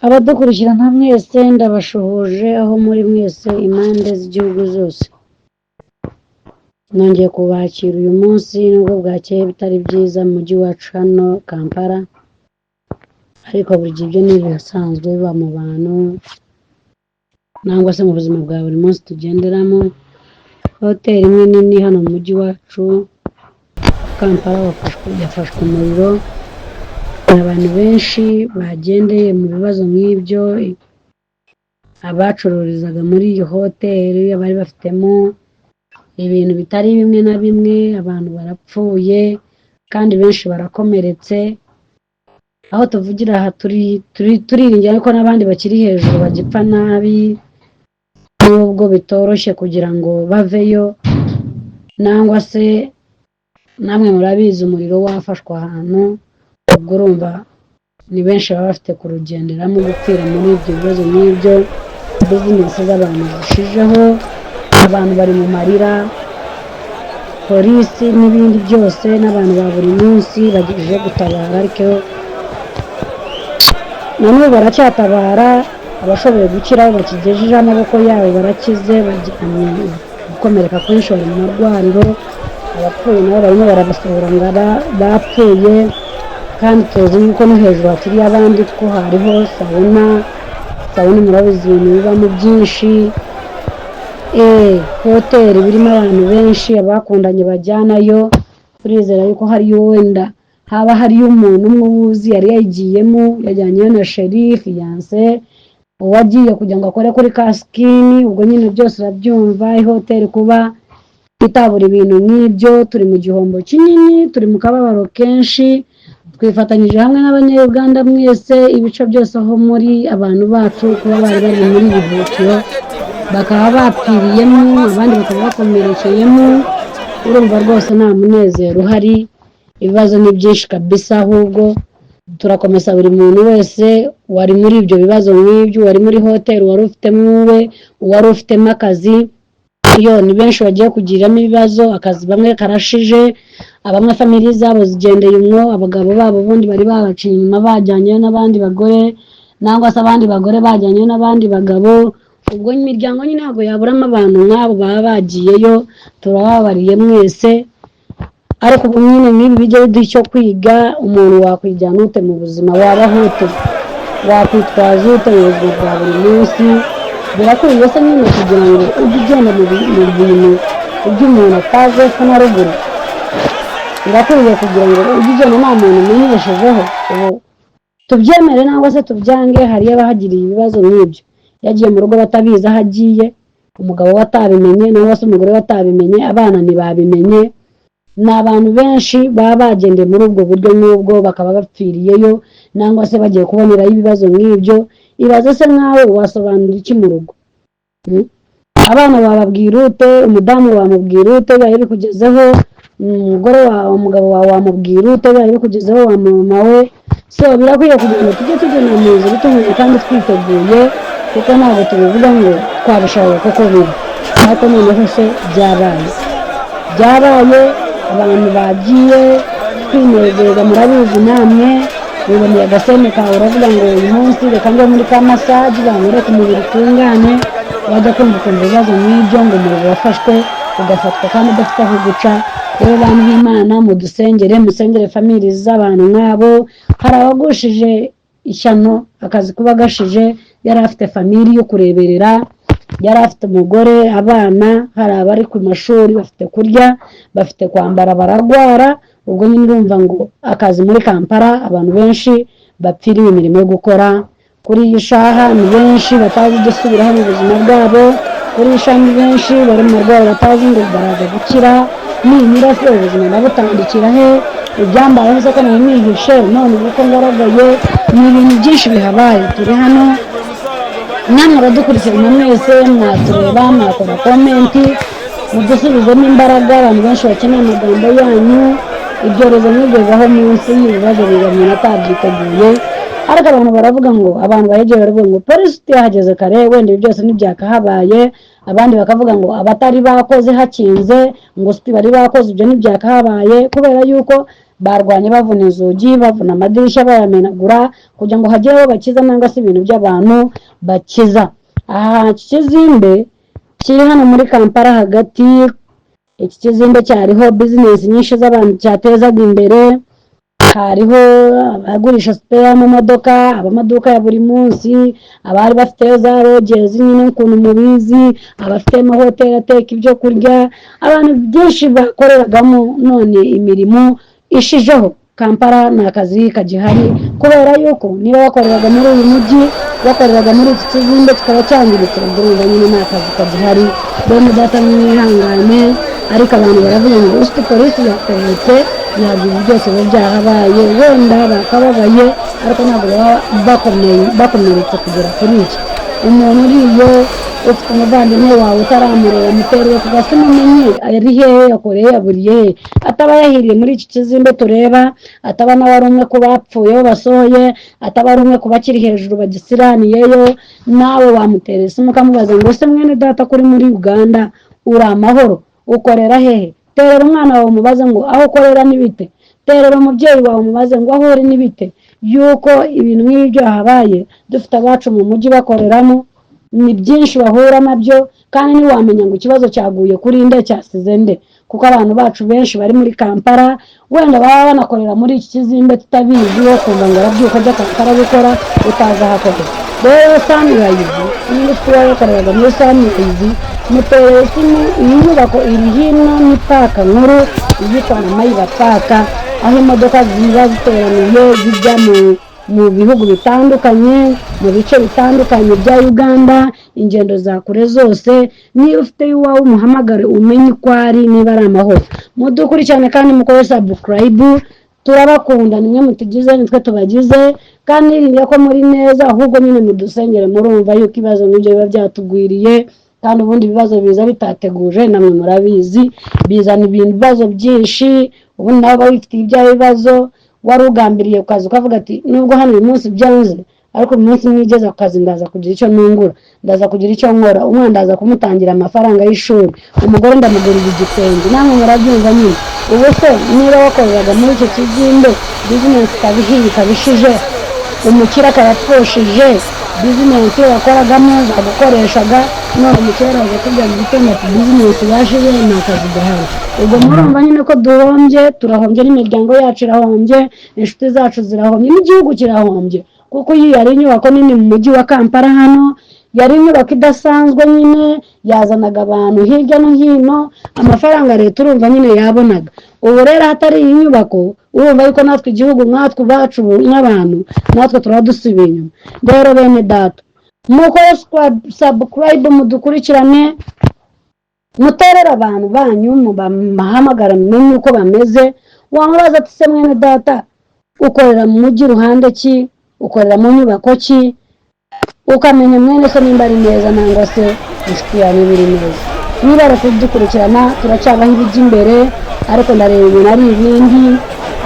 abadukurikirana mwese ndabashuhuje aho muri mwese impande z'igihugu zose. Nongeye kubakira uyu munsi nubwo bwakeye bitari byiza mu mujyi wacu hano Kampala, ariko buri gihe ibyo ni ibisanzwe biba mu bantu nangwa se mu buzima bwa buri munsi tugenderamo. Hoteli imwe nini hano mu mujyi wacu Kampala yafashwe umuriro, abantu benshi bagendeye mu bibazo nk'ibyo, abacururizaga muri iyi hoteli abari bafitemo ibintu bitari bimwe na bimwe, abantu barapfuye kandi benshi barakomeretse. Aho tuvugira aha turiringira ko n'abandi bakiri hejuru bagipfa nabi, nubwo bitoroshye kugira ngo baveyo, nangwa se namwe murabizi umuriro wafashwe ahantu, ubwo urumva ni benshi baba bafite kurugenderamo gupfira muri ibyo bibazo nk'ibyo. Bizinesi z'abantu zishijeho, abantu bari mu marira, polisi n'ibindi byose n'abantu ba buri munsi bagejeje gutabara, ariko namwe baracyatabara. Abashoboye gukira bakigejeje amaboko yabo barakize, bajyanye gukomereka kwinshi bari mu marwariro, abapfuye nabo barimo barabasohora ngo bapfuye, kandi tuzi yuko no hejuru hakiriye abandi ko hariho sabuna murabizi ibintu bibamo byinshi. Hoteli birimo abantu benshi, abakundanye bajyanayo, turizera yuko hariyo wenda haba hariyo umuntu umwe uzi yari yayigiyemo, yajyanyeyo na sherifu yanse uwagiye kugira ngo akore kuri kasikini. Ubwo nyine byose urabyumva, hoteli kuba itabura ibintu nk'ibyo, turi mu gihombo kinini, turi mu kababaro kenshi. Twifatanyije hamwe n'abanyarwanda mwese ibice byose aho muri, abantu bacu kuba bari bari muri ibi byiciro bakaba bapfiriyemo, abandi bakaba bakomerekeyemo. Urumva rwose nta munezero uhari, ibibazo ni byinshi kabisa. Ahubwo turakomeza buri muntu wese wari muri ibyo bibazo nk'ibyo, wari muri hoteli, wari ufitemo uwe, wari ufitemo akazi. Iyo ni benshi bagiye kugiriramo ibibazo, akazi bamwe karashije, abamwe famili zabo zigendeye umwo, abagabo babo ubundi bari babaciye inyuma bajyanyeyo n'abandi bagore, nangwa se abandi bagore bajyanyeyo n'abandi bagabo. Ubwo imiryango nyine ntabwo yaburamo abantu nk'abo baba bagiyeyo, turababariye mwese. Ariko ubu nyine n'ibi bijya biduha icyo kwiga, umuntu wakwijyana ute mu buzima, wabaho ute, wakwitwaza ute mu buzima bwa buri munsi. Birakwiye se nyine kugira ngo ujye ugenda mu bintu iby'umuntu atazi epfo na ruguru. Birakwiye kugira ngo ujye ugenda nta muntu umenyeshejeho. Ubu tubyemere nangwa se tubyange, hariyo abahagiriye ibibazo nk'ibyo, yagiye mu rugo batabizi aho agiye, umugabo we atabimenye nangwa se umugore we atabimenye, abana ntibabimenye. Ni abantu benshi baba bagendeye muri ubwo buryo n'ubwo bakaba bapfiriyeyo, nangwa se bagiye kuboneraho ibibazo nk'ibyo. Ibaze se nkawe wasobanura iki mu rugo? Abana bababwira ute, umudamu wamubwira ute bibaye bikugezeho, umugore wawe, umugabo wawe wamubwira ute bibaye bikugezeho, wa mama we. So birakwiye kugira ngo tujye tugenda mu nzira itunganye kandi twiteguye, kuko ntabwo tubivuga ngo twabishoboye koko biri, ariko noneho se byabaye abantu bagiye kwinezeza. Murabizi namwe, wiboneye agaseme kawe uravuga ngo uyu munsi reka njye muri ka masaji bamureke umubiri utungane, wajya kumva ibibazo nk'ibyo ngo umuriro wafashwe ugafatwa kandi udafite aho guca. Rero bantu b'Imana mudusengere, musengere famili z'abantu nk'abo. Hari abagushije ishyano, akazi kuba gashije, yari afite famili yo kureberera, yari afite umugore, abana, hari abari ku mashuri bafite kurya, bafite kwambara, bararwara. Ubwo nyine urumva ngo akazi muri Kampala abantu benshi bapfiriye imirimo yo gukora. Kuri iyi shaha ni benshi batazi gusubiraho mu buzima bwabo, kuri iyi shaha ni benshi bari mu marwara batazi ngo baraza gukira. Ninyura se ubuzima nabutandikira he, ibyambayeho se ko nari nihishe, none uko ngaragaye. Ni ibintu byinshi bihabaye. Turi hano, namwe abadukurikirana mwese mwatureba, mwakora komenti, mudusubizemo imbaraga. Abantu benshi bakeneye amagambo yanyu. Ibyorezo nk'ibyo bibaho munsi y'ibibazo bigamira atabyiteguye, ariko abantu baravuga ngo, abantu bahegeye baravuga ngo polisi yahageze kare, wenda ibi byose ntibyakahabaye. Abandi bakavuga ngo abatari bakoze hakinze, ngo bari bakoze ibyo ntibyakahabaye, kubera yuko barwanye bavuna inzugi bavuna amadirishya bayamenagura kugira ngo hagire abo bakiza nangwa se ibintu by'abantu bakiza. Aha Kizimbe kiri hano muri Kampala hagati. Iki Kizimbe cyariho business nyinshi z'abantu cyatezaga imbere, hariho abagurisha spare mu modoka, abamaduka ya buri munsi, abari bafite za lodges nyine ukuntu mubizi, abafite amahoteli ateka ibyo kurya, abantu byinshi bakoreragamo. None imirimo ishijeho Kampala ni akazi kagihari, kubera yuko niba bakoreraga muri uyu mujyi bakoreraga muri iki Kizimbe kikaba cyangiritse, urumva nyine ni akazi kagihari. Bene data mwihangane, ariko abantu baravuga ngo usti polisi yakoretse ntabwo ibi byose biba byahabaye, wenda bakababaye ariko ntabwo baba bakomeretse kugera kuri iki. Umuntu uriyo ufite umuvandimwe wawe utaramureba mutereye ku gasi mumenye ari hehe, yakoreye yaburiye he, ataba yahiriye muri iki Kizimbe tureba, ataba nawe ari umwe ku bapfuye basohoye, ataba ari umwe ku bakiri hejuru bagisiraniyeyo, nawe wamutereye isimu ukamubaza ngo se mwene data kuri muri Uganda uri amahoro, ukorera hehe? Terera umwana wawe umubaze ngo aho ukorera n'ibite, terera umubyeyi wawe umubaze ngo aho uri n'ibite. Yuko ibintu nk'ibi byahabaye dufite abacu mu mujyi bakoreramo, ni byinshi bahura nabyo, kandi ntiwamenya ngo ikibazo cyaguye kuri nde cyasize nde, kuko abantu bacu benshi bari muri Kampala wenda baba banakorera muri iki Kizimbe tutabizi, wo kumva ngo arabyuka ajya Kampala gukora utaza hakorera. Rero Sunrise niba ufite uwakoreraga muri Sunrise mutereye isimu. Iyi nyubako iri hino ni paka nkuru yitwa na Mayiba Paka, aho imodoka ziba ziteraniye zijya mu bihugu bitandukanye, mu bice bitandukanye bya Uganda, ingendo za kure zose. Niba ufite iwawe umuhamagare umenye uko ari, niba ari amahoro. Mudukurikirane kandi mukore subscribe, turabakunda, nimwe mutugize nitwe tubagize, kandi niba ko muri neza ahubwo nyine mudusengere. Murumva yuko ibibazo n'ibyo biba byatugwiriye, kandi ubundi ibibazo biza bitateguje, namwe murabizi bizana ibibazo byinshi. Ubu nabo bafite ibya bibazo wari ugambiriye ukaza ukavuga ati nubwo hano uyu munsi byanze, ariko uyu munsi mwigeze ku kazi ndaza kugira icyo nungura, ndaza kugira icyo nkora, umwana ndaza kumutangira amafaranga y'ishuri, umugore ndamugurira igitenge. Namwe murabyumva nyine. Ubu se niba wakoreraga muri icyo Kizimbe business kabihiye kabishije, umukire akayapfushije, business wakoragamo bagukoreshaga, none umukire aje kujya mu gitondo ati business yashije nta kazi gahari. Ubwo murumva nyine ko duhombye, turahombye, n'imiryango yacu irahombye, inshuti zacu zirahombye, n'igihugu kirahombye, kuko iyi yari inyubako nini mu mujyi wa Kampala. Hano yari inyubako idasanzwe nyine, yazanaga abantu hirya no hino, amafaranga leta urumva nyine yabonaga. Ubu rero hatari iyi nyubako, urumva yuko natwe igihugu mwatwe bacu nk'abantu natwe turadusubiye inyuma. Rero bene data mukore subscribe, mudukurikirane, muterera abantu banyu, mubahamagara mumenye uko bameze. Wamubaza ati se mwene data ukorera mu mujyi ruhande ki, ukorera mu nyubako ki, ukamenya mwene se nimba ari neza nangwa se inshuti yawe biri neza. Niba arakudukurikirana turacyabaho ibijya imbere, ariko ndareba ibintu ari ibindi.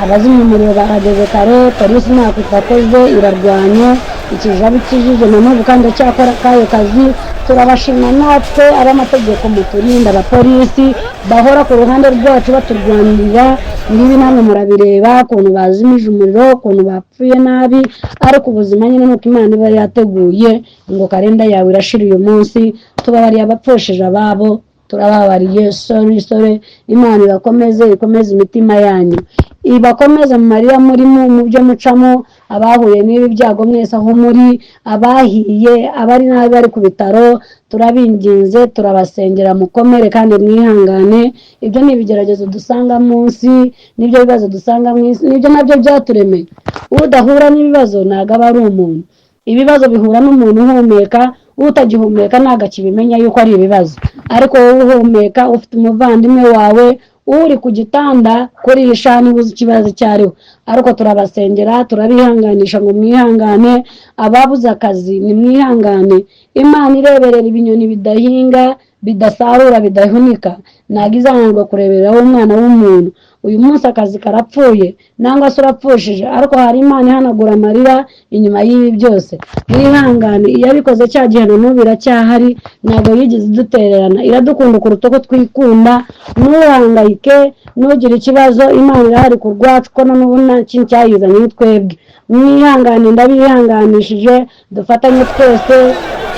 Abazimya umuriro bahageze kare, polisi ntako itakoze, irarwanya ikijabi kijije na n'ubu kandi cyakora kayo kazi. Turabashima natwe abamategeko muturinda, abapolisi bahora ku ruhande rwacu baturwanirira. Ngibi namwe murabireba ukuntu bazimije umuriro, ukuntu bapfuye nabi, ariko ubuzima nyine nuko Imana iba yateguye ngo kalenda yawe irashira uyu munsi. Tubabariye abapfushije ababo, turababariye, sorry. Imana ibakomeze, ikomeze imitima yanyu, ibakomeze mu marira muri mu byo mucamo, abahuye n'ibi byago mwese aho muri, abahiye, abari nabi bari ku bitaro, turabinginze, turabasengera mukomere kandi mwihangane. Ibyo ni ibigeragezo dusanga munsi, nibyo bibazo dusanga mwisi, nibyo nabyo byaturemeye. Udahura n'ibibazo ntago aba ari umuntu. Ibibazo bihura n'umuntu uhumeka, utagihumeka ntago akibimenya yuko ari ibibazo. Ariko wowe uhumeka, ufite umuvandimwe wawe uri ku gitanda kuri ishani uzi ikibazo cyariho, ariko turabasengera, turabihanganisha ngo mwihangane. Ababuze akazi ni mwihangane. Imana ireberera ibinyoni bidahinga, bidasarura, bidahunika, ntago izananirwa kurebereraho umwana w'umuntu. uyu munsi akazi karapfuye nangwa se urapfushije, ariko hari Imana ihanagura amarira inyuma y'ibi byose. Mwihangane, iyo abikoze cya gihe na n'ubu iracyahari, ntabwo yigeze idutererana, iradukunda kuruta uko twikunda. Ntuhangayike, ntugire ikibazo, Imana irahari ku rwacu, ko n'ubu nta kintu cyayizanye ni twebwe. Mwihangane, ndabihanganishije, dufatanye twese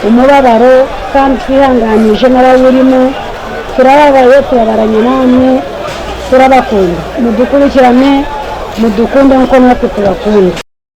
umubabaro kandi twihanganishe n'abawurimo. Turababaye, turabaranye namwe, turabakunda, mudukurikirane, mudukunde nk'uko natwe tubakunda.